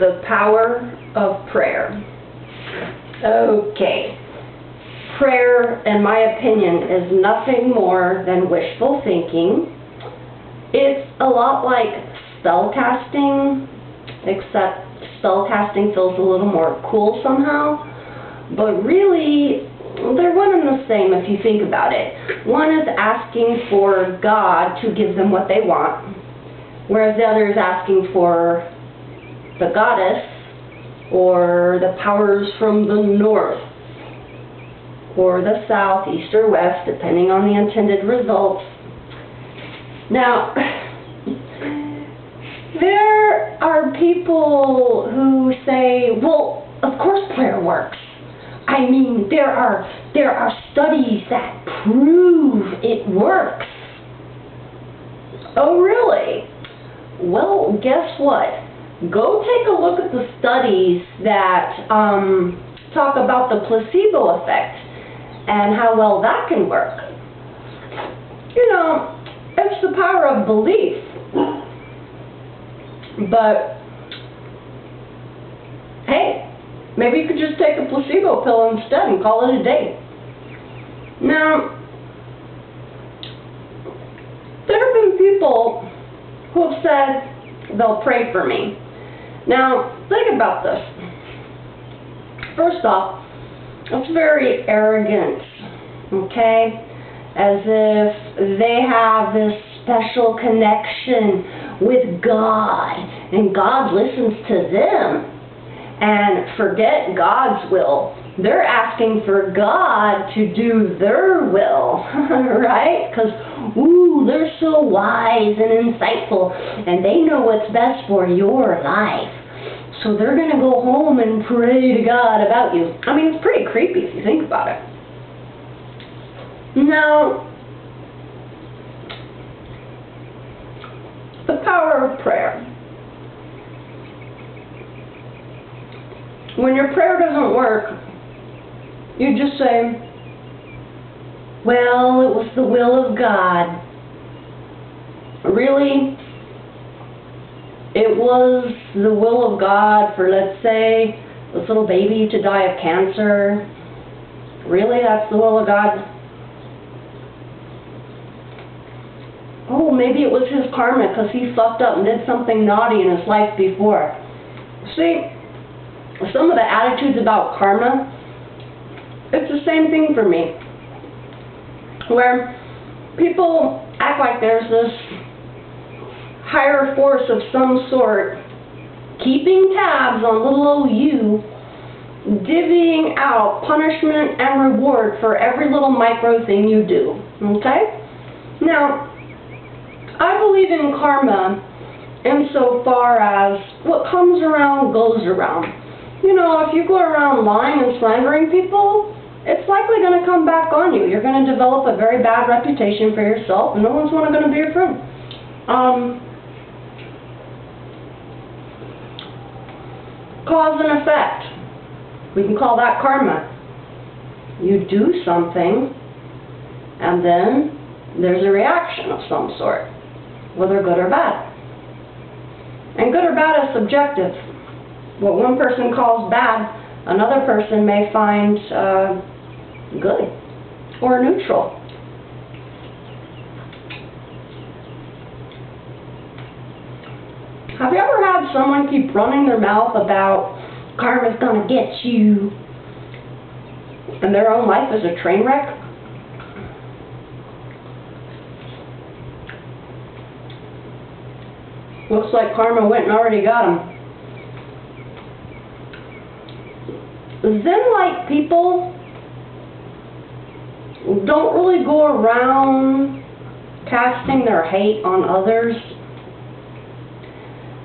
The power of prayer. Okay. Prayer, in my opinion, is nothing more than wishful thinking. It's a lot like spell casting, except spell casting feels a little more cool somehow. But really, they're one and the same if you think about it. One is asking for God to give them what they want, whereas the other is asking for the goddess or the powers from the north or the south, east, or west, depending on the intended results. Now, there are people who say, well, of course prayer works. I mean, there are studies that prove it works. Oh, really? Well, guess what? Go take a look at the studies that talk about the placebo effect and how well that can work. You know, it's the power of belief. But, hey, maybe you could just take a placebo pill instead and call it a day. Now, there have been people who have said they'll pray for me. Now, think about this. First off, it's very arrogant, okay? As if they have this special connection with God, and God listens to them. And forget God's will. They're asking for God to do their will, right? Because, ooh, they're so wise and insightful, and they know what's best for your life. So they're going to go home and pray to God about you. I mean, it's pretty creepy if you think about it. Now, the power of prayer. When your prayer doesn't work, you just say, well, it was the will of God. Really? It was the will of God for, let's say, this little baby to die of cancer. Really? That's the will of God? Oh, maybe it was his karma because he fucked up and did something naughty in his life before. See? Some of the attitudes about karma, it's the same thing for me. Where people act like there's this higher force of some sort keeping tabs on little old you, divvying out punishment and reward for every little micro thing you do. Okay? Now, I believe in karma insofar as what comes around goes around. You know, if you go around lying and slandering people, it's likely going to come back on you. You're going to develop a very bad reputation for yourself, and no one's going to be your friend. Cause and effect. We can call that karma. You do something, and then there's a reaction of some sort, whether good or bad. And good or bad is subjective. What one person calls bad, another person may find good or neutral. Have you ever had someone keep running their mouth about karma's gonna get you, and their own life is a train wreck? Looks like karma went and already got them. Zen-like people don't really go around casting their hate on others.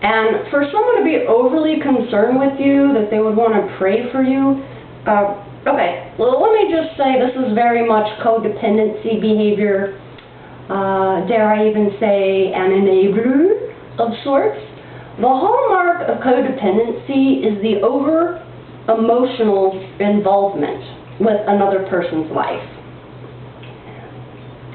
And for someone to be overly concerned with you, that they would want to pray for you, okay, well, let me just say this is very much codependency behavior, dare I even say an enabler of sorts. The hallmark of codependency is the over-emotional involvement with another person's life.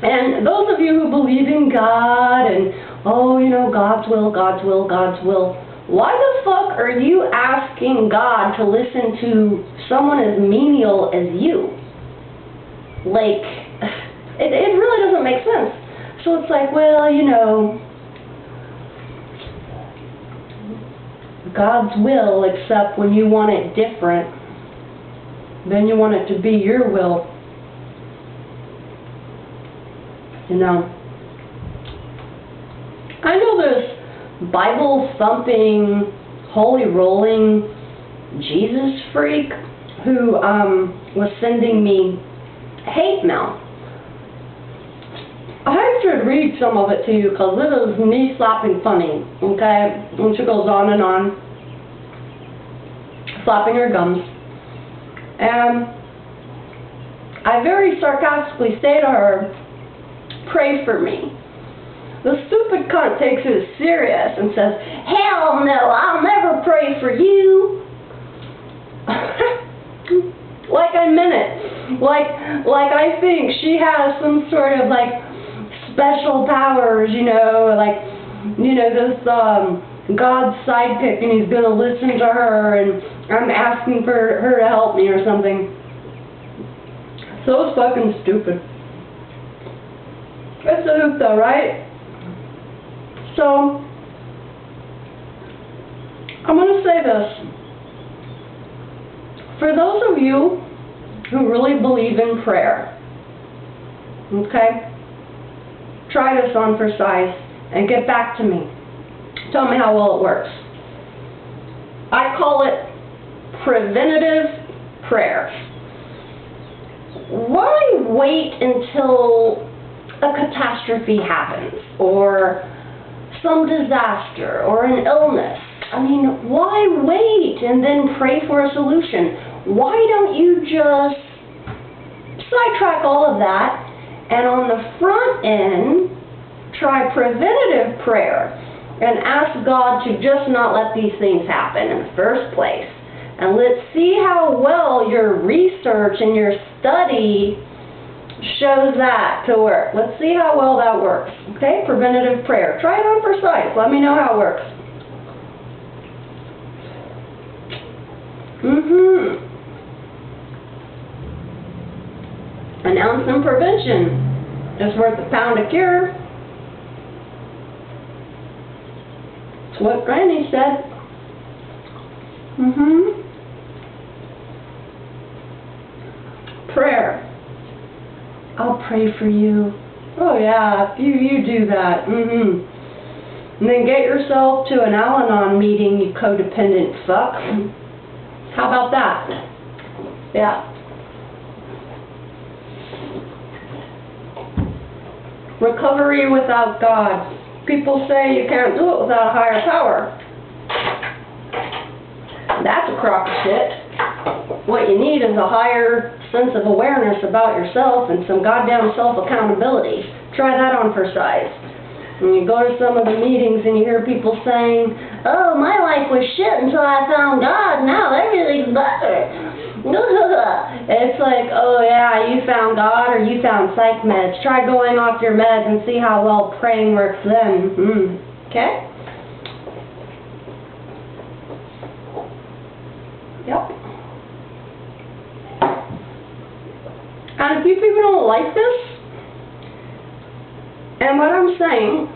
And those of you who believe in God and, oh, you know, God's will, God's will, God's will, why the fuck are you asking God to listen to someone as menial as you? Like, it really doesn't make sense. So it's like, well, you know, God's will, except when you want it different, then you want it to be your will. You know, I know this Bible-thumping, holy-rolling Jesus freak who was sending me hate mail. I should read some of it to you because it is knee-slapping funny, okay? And she goes on and on, slapping her gums. And I very sarcastically say to her, pray for me. The stupid cunt takes it serious and says, hell no, I'll never pray for you. Like I meant it. Like I think she has some sort of like special powers, you know, like, you know, this God's sidekick and he's gonna listen to her and I'm asking for her to help me or something. So fucking stupid. It's a hoop though, right? So, I'm going to say this. For those of you who really believe in prayer, okay, try this on for size and get back to me. Tell me how well it works. I call it preventative prayer. Why wait until a catastrophe happens or some disaster or an illness? I mean, why wait and then pray for a solution? Why don't you just sidetrack all of that and on the front end try preventative prayer and ask God to just not let these things happen in the first place? And let's see how well your research and your study shows that to work. Let's see how well that works. Okay, preventative prayer. Try it on for size. Let me know how it works. An ounce in prevention is worth a pound of cure. That's what Granny said. Prayer. I'll pray for you. Oh yeah, you do that. And then get yourself to an Al-Anon meeting, you codependent fuck. How about that? Yeah. Recovery without God. People say you can't do it without a higher power. That's a crock of shit. What you need is a higher sense of awareness about yourself and some goddamn self-accountability. Try that on for size. When you go to some of the meetings and you hear people saying, oh, my life was shit until I found God, now everything's better. It's like, oh yeah, you found God or you found psych meds. Try going off your meds and see how well praying works then. Okay? Yep. And if you people don't like this, and what I'm saying,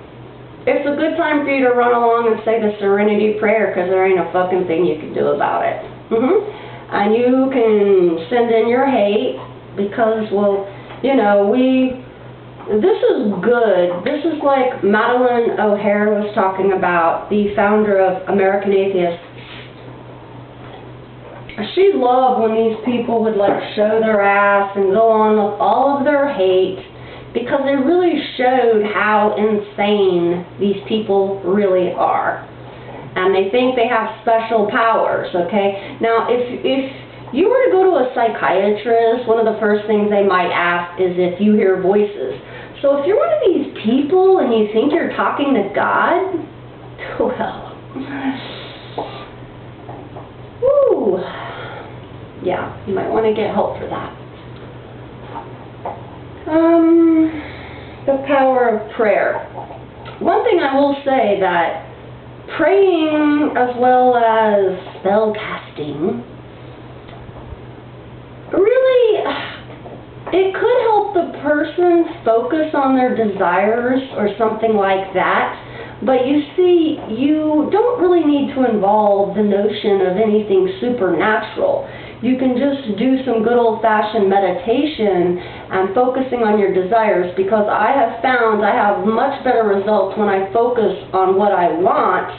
it's a good time for you to run along and say the Serenity Prayer because there ain't a fucking thing you can do about it. And you can send in your hate because, well, you know, this is good. This is like Madeline O'Hare was talking about, the founder of American Atheists. She loved when these people would like show their ass and go on with all of their hate because they really showed how insane these people really are. And they think they have special powers, okay? Now, if you were to go to a psychiatrist, one of the first things they might ask is if you hear voices. So if you're one of these people and you think you're talking to God, well, woo, yeah, you might want to get help for that. The power of prayer. One thing I will say that praying as well as spell casting, really, it could help the person focus on their desires or something like that. But you see, you don't really need to involve the notion of anything supernatural. You can just do some good old-fashioned meditation and focusing on your desires, because I have found I have much better results when I focus on what I want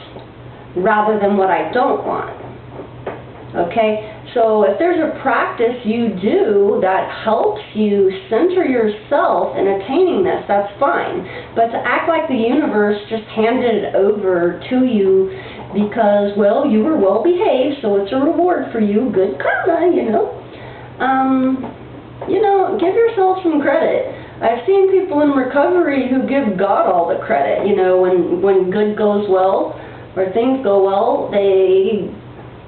rather than what I don't want. Okay? So if there's a practice you do that helps you center yourself in attaining this, that's fine. But to act like the universe just handed it over to you because, well, you were well behaved, so it's a reward for you, good karma, you know, give yourself some credit. I've seen people in recovery who give God all the credit, you know, when good goes well or things go well, they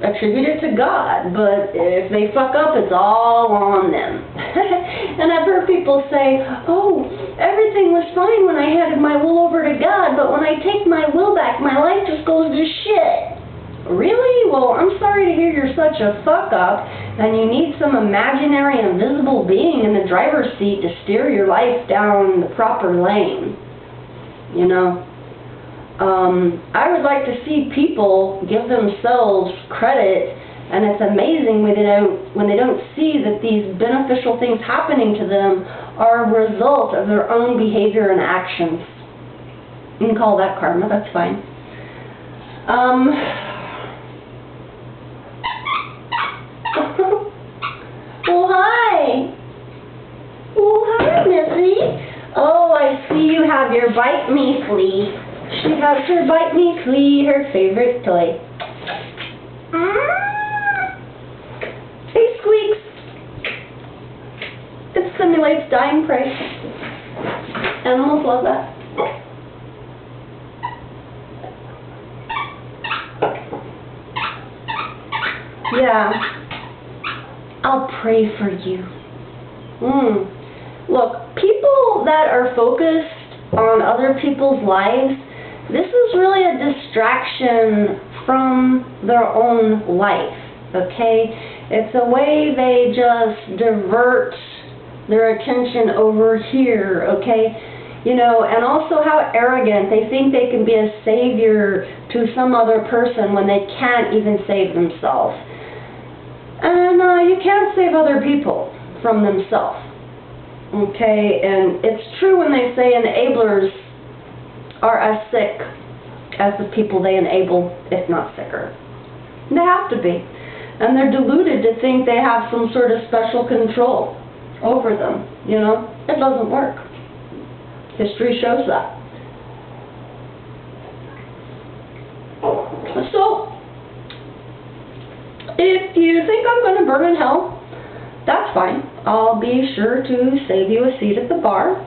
attribute it to God, but if they fuck up, it's all on them. And I've heard people say, oh, everything was fine when I handed my will over to God, but when I take my will back, my life just goes to shit. Really? Well, I'm sorry to hear you're such a fuck up, and you need some imaginary invisible being in the driver's seat to steer your life down the proper lane. You know? I would like to see people give themselves credit, and it's amazing when they don't see that these beneficial things happening to them are a result of their own behavior and actions. You can call that karma, that's fine. Well, hi! Well, hi, Missy! Oh, I see you have your Bite Me flea. She has her Bite Me flea, her favorite toy. Hey, Squeaks. It simulates dying prey. Animals love that. Yeah. I'll pray for you. Look, people that are focused on other people's lives, this is really a distraction from their own life, okay? It's a way they just divert their attention over here, okay? You know, and also how arrogant. They think they can be a savior to some other person when they can't even save themselves. And you can't save other people from themselves, okay? And it's true when they say enablers are as sick as the people they enable, if not sicker. They have to be. And they're deluded to think they have some sort of special control over them, you know? It doesn't work. History shows that. So, if you think I'm going to burn in hell, that's fine. I'll be sure to save you a seat at the bar.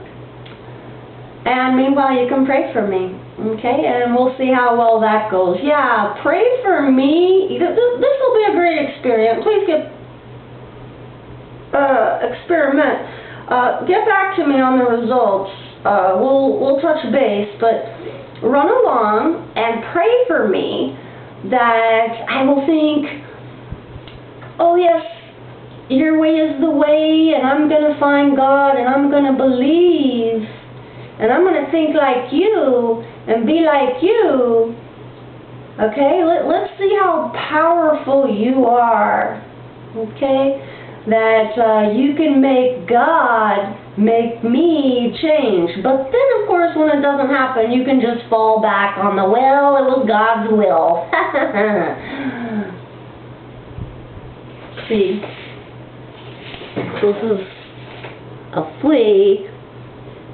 And meanwhile, you can pray for me, okay? And we'll see how well that goes. Yeah, pray for me. This will be a great experience. Please experiment. Get back to me on the results. We'll touch base, but run along and pray for me that I will think, oh yes, your way is the way, and I'm going to find God, and I'm going to believe. And I'm going to think like you and be like you. Okay? Let's see how powerful you are. Okay? That you can make God make me change. But then, of course, when it doesn't happen, you can just fall back on the, well, it was God's will. See? This is a flea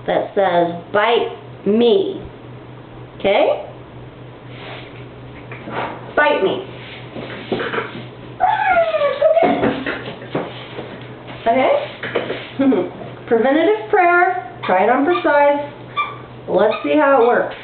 that says, bite me. Okay? Bite me. Okay? Preventative prayer. Try it on for size. Let's see how it works.